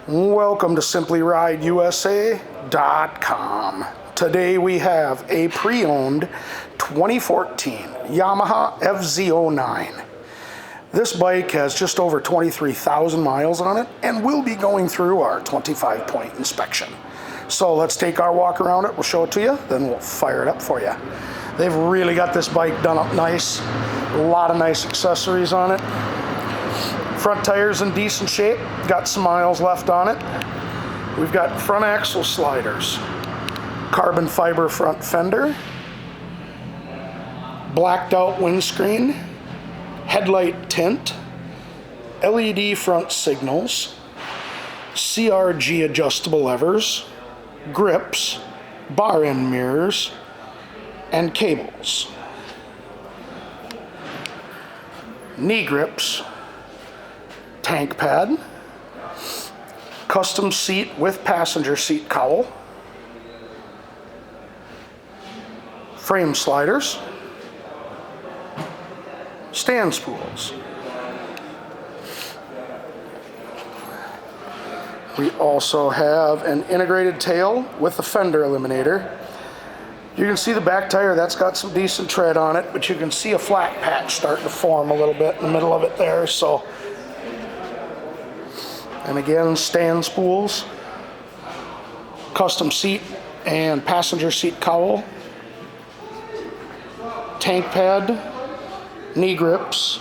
Welcome to SimplyRideUSA.com. Today we have a pre-owned 2014 Yamaha FZ09. This bike has just over 23,000 miles on it and will be going through our 25-point inspection. So let's take our walk around it, we'll show it to you, then we'll fire it up for you. They've really got this bike done up nice, a lot of nice accessories on it. Front tire's in decent shape, got some miles left on it. We've got front axle sliders, carbon fiber front fender, blacked out windscreen, headlight tint, LED front signals, CRG adjustable levers, grips, bar end mirrors, and cables. Knee grips, tank pad, custom seat with passenger seat cowl, frame sliders, stand spools. We also have an integrated tail with a fender eliminator. You can see the back tire, that's got some decent tread on it, but you can see a flat patch starting to form a little bit in the middle of it there. So, and again, stand spools, custom seat and passenger seat cowl, tank pad, knee grips,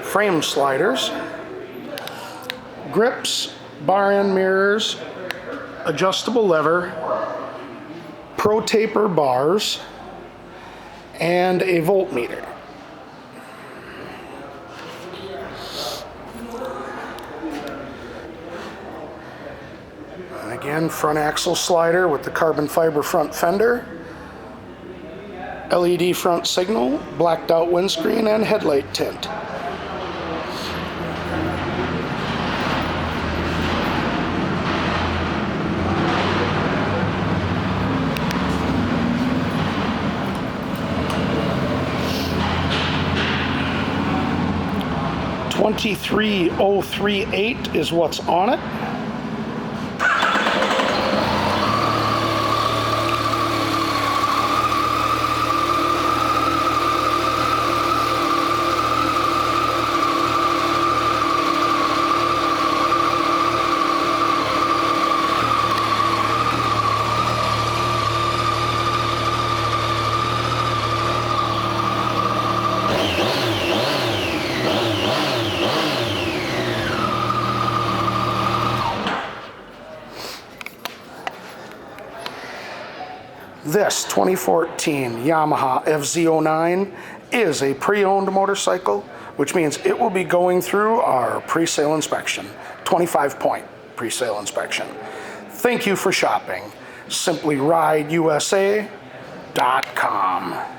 frame sliders, grips, bar end mirrors, adjustable lever, pro taper bars, and a voltmeter. And again, front axle slider with the carbon fiber front fender, LED front signal, blacked out windscreen, and headlight tint. $23,038 is what's on it. This 2014 Yamaha FZ09 is a pre-owned motorcycle, which means it will be going through our pre-sale inspection, 25-point pre-sale inspection. Thank you for shopping. SimplyRideUSA.com.